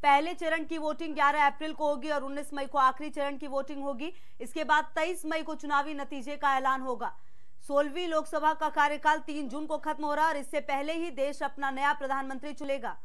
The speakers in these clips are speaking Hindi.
पहले चरण की वोटिंग 11 अप्रैल को होगी और 19 मई को आखिरी चरण की वोटिंग होगी। इसके बाद 23 मई को चुनावी नतीजे का ऐलान होगा। 16वीं लोकसभा का कार्यकाल 3 जून को खत्म हो रहा है और इससे पहले ही देश अपना नया प्रधानमंत्री चुनेगा।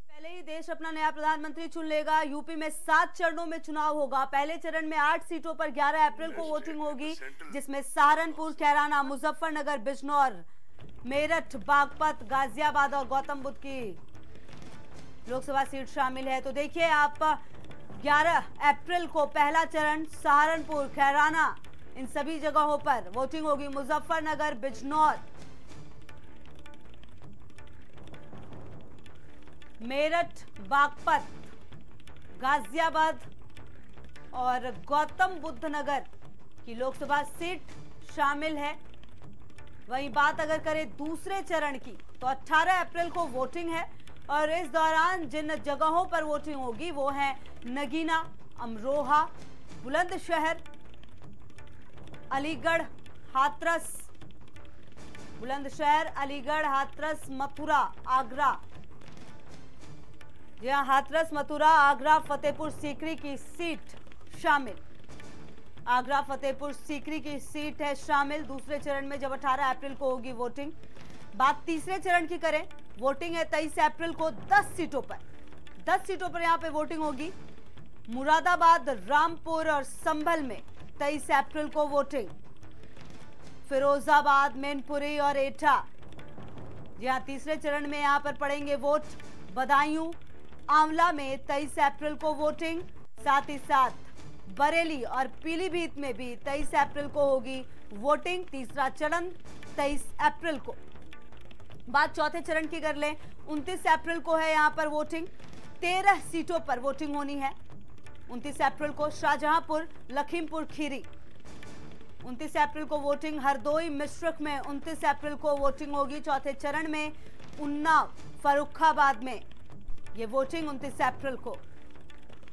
पहले ही देश अपना नया प्रधानमंत्री चुन लेगा। यूपी में 7 चरणों में चुनाव होगा। पहले चरण में 8 सीटों पर 11 अप्रैल को वोटिंग होगी, जिसमें सहारनपुर, कैराना, मुजफ्फरनगर, बिजनौर, मेरठ, बागपत, गाजियाबाद और गौतम बुद्ध की लोकसभा सीट शामिल है। तो देखिए आप 11 अप्रैल को पहला चरण सहारनपुर, कैराना, इन सभी जगहों पर वोटिंग होगी। मुजफ्फरनगर, बिजनौर, मेरठ, बागपत, गाजियाबाद और गौतम बुद्ध नगर की लोकसभा सीट शामिल है। वहीं बात अगर करें दूसरे चरण की तो 18 अप्रैल को वोटिंग है और इस दौरान जिन जगहों पर वोटिंग होगी वो है नगीना, अमरोहा, बुलंदशहर, अलीगढ़, हाथरस, बुलंदशहर, अलीगढ़, हाथरस, मथुरा, आगरा। जहां हाथरस, मथुरा, आगरा, फतेहपुर सीकरी की सीट शामिल। आगरा, फतेहपुर सीकरी की सीट है शामिल दूसरे चरण में, जब 18 अप्रैल को होगी वोटिंग। बात तीसरे चरण की करें, वोटिंग है 23 अप्रैल को 10 सीटों पर। 10 सीटों पर यहां पे वोटिंग होगी। मुरादाबाद, रामपुर और संभल में 23 अप्रैल को वोटिंग। फिरोजाबाद, मैनपुरी और एटा, जहां तीसरे चरण में यहां पर पड़ेंगे वोट। बदायूं, आंवला में 23 अप्रैल को वोटिंग। साथ ही साथ बरेली और पीलीभीत में भी 23 अप्रैल को होगी वोटिंग। तीसरा चरण 23 अप्रैल को। बात चौथे चरण की कर लें, 29 अप्रैल को है यहां पर वोटिंग। 13 सीटों पर वोटिंग होनी है 29 अप्रैल को। शाहजहांपुर, लखीमपुर खीरी 29 अप्रैल को वोटिंग। हरदोई, मिश्रिख में 29 अप्रैल को वोटिंग होगी चौथे चरण में। उन्नाव, फर्रुखाबाद में ये वोटिंग 29 अप्रैल को।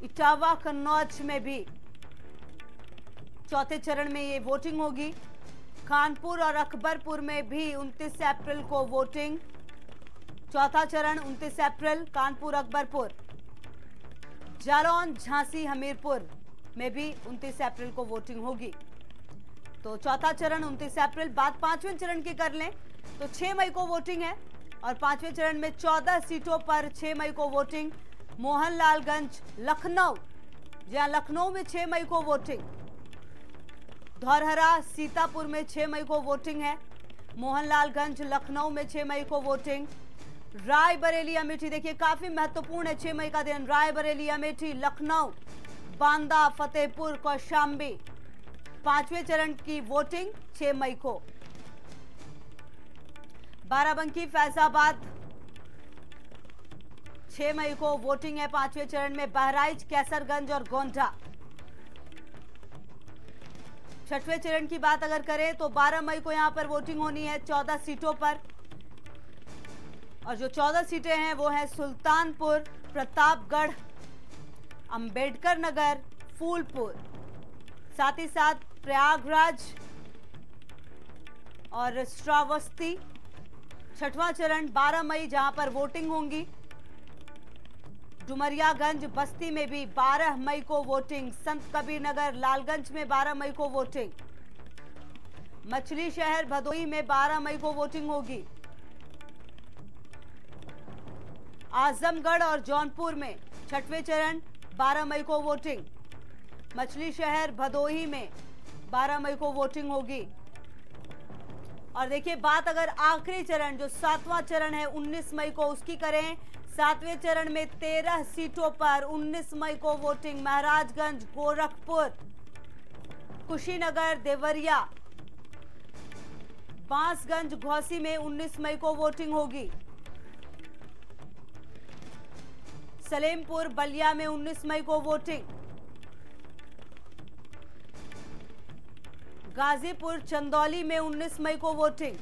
इटावा, कन्नौज में भी चौथे चरण में ये वोटिंग होगी। कानपुर और अकबरपुर में भी 29 अप्रैल को वोटिंग। चौथा चरण 29 अप्रैल, कानपुर, अकबरपुर। जालौन, झांसी, हमीरपुर में भी 29 अप्रैल को वोटिंग होगी। तो चौथा चरण 29 अप्रैल। बात पांचवें चरण की कर लें तो 6 मई को वोटिंग है और पांचवें चरण में 14 सीटों पर 6 मई को वोटिंग। मोहनलालगंज, लखनऊ, जहां लखनऊ में 6 मई को वोटिंग। धौरहरा, सीतापुर में 6 मई को वोटिंग है। मोहनलालगंज, लखनऊ में 6 मई को वोटिंग। रायबरेली, अमेठी, देखिए काफी महत्वपूर्ण है 6 मई का दिन। रायबरेली, अमेठी, लखनऊ, बांदा, फतेहपुर, कौशाम्बी, पांचवें चरण की वोटिंग 6 मई को। बाराबंकी, फैजाबाद 6 मई को वोटिंग है पांचवें चरण में। बहराइच, कैसरगंज और गोंडा। छठवें चरण की बात अगर करें तो 12 मई को यहां पर वोटिंग होनी है 14 सीटों पर। और जो 14 सीटें हैं वो हैं सुल्तानपुर, प्रतापगढ़, अंबेडकर नगर, फूलपुर, साथ ही साथ प्रयागराज और श्रावस्ती। छठवां चरण 12 मई जहां पर वोटिंग होंगी। डुमरियागंज, बस्ती में भी 12 मई को वोटिंग। संत कबीर नगर, लालगंज में 12 मई को वोटिंग। मछली शहर, भदोही में 12 मई को वोटिंग होगी। आजमगढ़ और जौनपुर में छठवें चरण 12 मई को वोटिंग। मछली शहर, भदोही में 12 मई को वोटिंग होगी। और देखिए बात अगर आखिरी चरण जो 7वां चरण है 19 मई को उसकी करें। 7वें चरण में 13 सीटों पर 19 मई को वोटिंग। महाराजगंज, गोरखपुर, कुशीनगर, देवरिया, बांसगंज, घोसी में 19 मई को वोटिंग होगी। सलेमपुर, बलिया में 19 मई को वोटिंग। गाजीपुर, चंदौली में 19 मई को वोटिंग।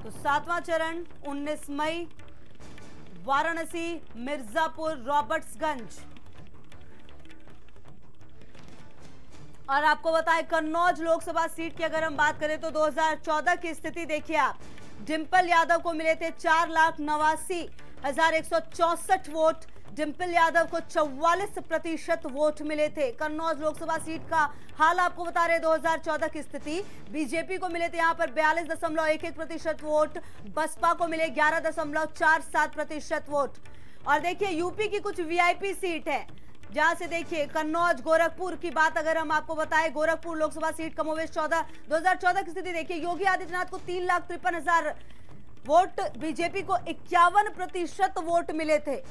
तो 7वां चरण 19 मई। वाराणसी, मिर्जापुर, रॉबर्ट्सगंज, और आपको बताएं कन्नौज लोकसभा सीट की अगर हम बात करें तो 2014 की स्थिति देखिए आप, डिंपल यादव को मिले थे 4,89,164 वोट। डिंपल यादव को 44% वोट मिले थे। कन्नौज लोकसभा सीट का हाल आपको बता रहे 2014 की स्थिति। बीजेपी को मिले थे यहां पर 42.11% वोट, बसपा को मिले 11.47% वोट। और देखिए यूपी की कुछ वीआईपी सीट है जहां से देखिए कन्नौज, गोरखपुर की बात अगर हम आपको बताएं, गोरखपुर लोकसभा सीट कमोवेश 2014 की स्थिति देखिए, योगी आदित्यनाथ को 3,53,000 वोट, बीजेपी को 51% वोट मिले थे।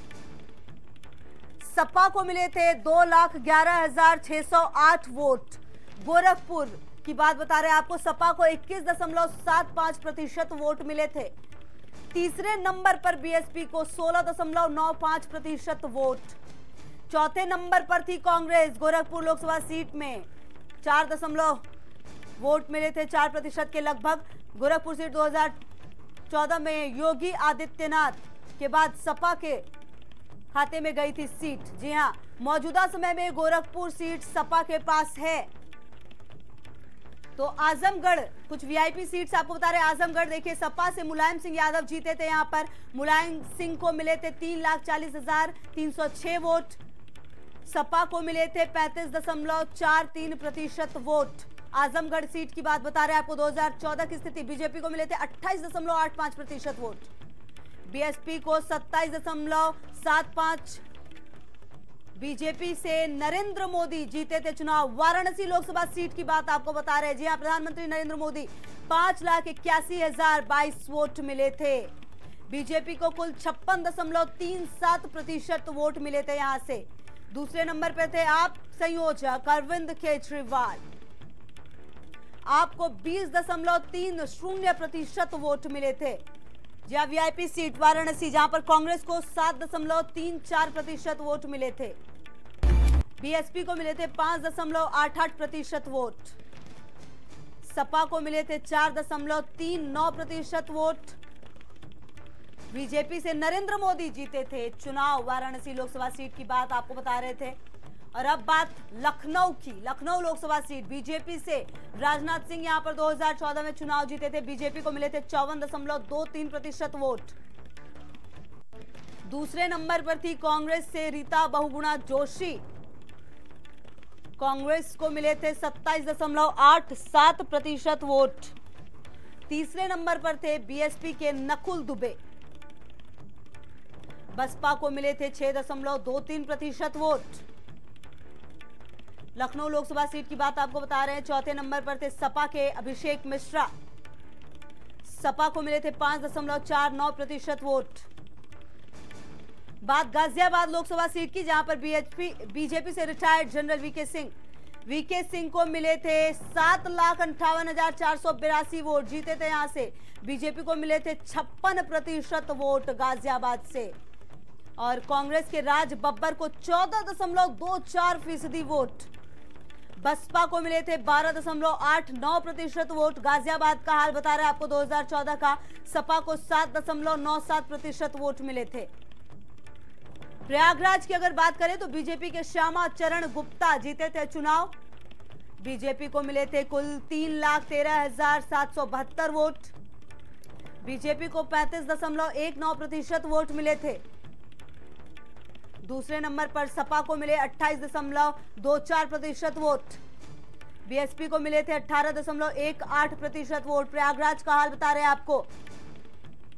सपा को मिले थे 2,11,608 वोट। गोरखपुर की बात बता रहे हैं आपको, सपा को 21.75% वोट मिले थे। तीसरे नंबर पर बीएसपी को 16.95% वोट। चौथे नंबर पर थी कांग्रेस गोरखपुर लोकसभा सीट में, 4 वोट मिले थे, 4% के लगभग। गोरखपुर सीट 2014 में योगी आदित्यनाथ के बाद सपा के खाते में गई थी सीट। जी हां, मौजूदा समय में गोरखपुर सीट सपा के पास है। तो आजमगढ़, कुछ वीआईपी सीट्स आपको बता रहे हैं। आजमगढ़ देखिए, सपा से मुलायम सिंह यादव जीते थे यहां पर। मुलायम सिंह को मिले थे 3,40,306 वोट। सपा को मिले थे 35.43% वोट। आजमगढ़ सीट की बात बता रहे हैं आपको, 2014 की स्थिति, बीजेपी को मिले थे 28.85% वोट। बीएसपी को 27.75। बीजेपी से नरेंद्र मोदी जीते थे चुनाव। वाराणसी लोकसभा सीट की बात आपको बता रहे हैं। जी हां, प्रधानमंत्री नरेंद्र मोदी 5,81,022 वोट मिले थे। बीजेपी को कुल 56.37% वोट मिले थे यहां से। दूसरे नंबर पर थे आप संयोजक अरविंद केजरीवाल, आपको 20.30% वोट मिले थे। जहां वीआईपी सीट वाराणसी, जहां पर कांग्रेस को 7.34% वोट मिले थे। बीएसपी को मिले थे 5.88% वोट। सपा को मिले थे 4.39% वोट। बीजेपी से नरेंद्र मोदी जीते थे चुनाव। वाराणसी लोकसभा सीट की बात आपको बता रहे थे। और अब बात लखनऊ की, लखनऊ लोकसभा सीट, बीजेपी से राजनाथ सिंह यहां पर 2014 में चुनाव जीते थे। बीजेपी को मिले थे 54.23% वोट। दूसरे नंबर पर थी कांग्रेस से रीता बहुगुणा जोशी, कांग्रेस को मिले थे 27.87% वोट। तीसरे नंबर पर थे बीएसपी के नकुल दुबे, बसपा को मिले थे 6.23% वोट। लखनऊ लोकसभा सीट की बात आपको बता रहे हैं। चौथे नंबर पर थे सपा के अभिषेक मिश्रा, सपा को मिले थे 5.49% वोट। बात गाजियाबाद लोकसभा सीट की, जहां पर बीजेपी से रिटायर्ड जनरल वीके सिंह को मिले थे 7,58,482 वोट, जीते थे यहां से। बीजेपी को मिले थे 56% वोट गाजियाबाद से। और कांग्रेस के राज बब्बर को 14.24% वोट। बसपा को मिले थे 12.89% वोट। गाजियाबाद का हाल बता रहे हैं आपको 2014 का, सपा को 7.97% वोट मिले थे। प्रयागराज की अगर बात करें तो बीजेपी के श्यामा चरण गुप्ता जीते थे चुनाव। बीजेपी को मिले थे कुल 3,13,772 वोट। बीजेपी को 35.19% वोट मिले थे। दूसरे नंबर पर सपा को मिले 28.24% वोट। बीएसपी को मिले थे 18.18% वोट। प्रयागराज का हाल बता रहे हैं आपको,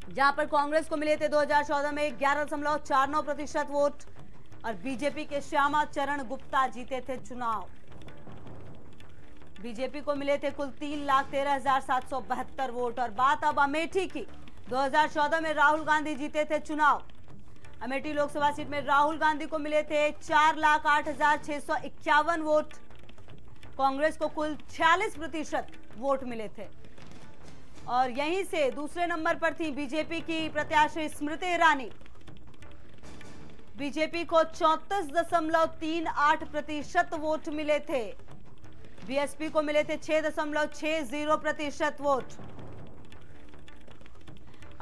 जहां पर कांग्रेस को मिले थे 2014 में 11.49% वोट और बीजेपी के श्यामा चरण गुप्ता जीते थे चुनाव। बीजेपी को मिले थे कुल 3,13,772 वोट। और बात अब अमेठी की, 2014 में राहुल गांधी जीते थे चुनाव। अमेठी लोकसभा सीट में राहुल गांधी को मिले थे 4,08,651 वोट। कांग्रेस को कुल 46% वोट मिले थे। और यहीं से दूसरे नंबर पर थी बीजेपी की प्रत्याशी स्मृति ईरानी। बीजेपी को 34.38% वोट मिले थे। बीएसपी को मिले थे 6.60% वोट।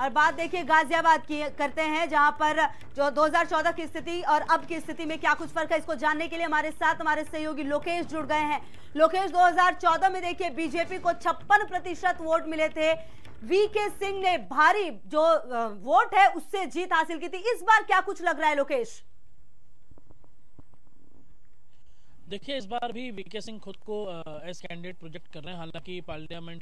और बात देखिए गाजियाबाद की करते हैं, जहां पर जो 2014 की स्थिति और अब की स्थिति में क्या कुछ फर्क है, इसको जानने के लिए हमारे साथ हमारे सहयोगी लोकेश जुड़ गए हैं। लोकेश, 2014 में देखिए बीजेपी को 56% वोट मिले थे, वीके सिंह ने भारी जो वोट है उससे जीत हासिल की थी। इस बार क्या कुछ लग रहा है लोकेश? देखिए, इस बार भी वीके सिंह खुद को एज कैंडिडेट प्रोजेक्ट कर रहे हैं। हालांकि पार्लियामेंट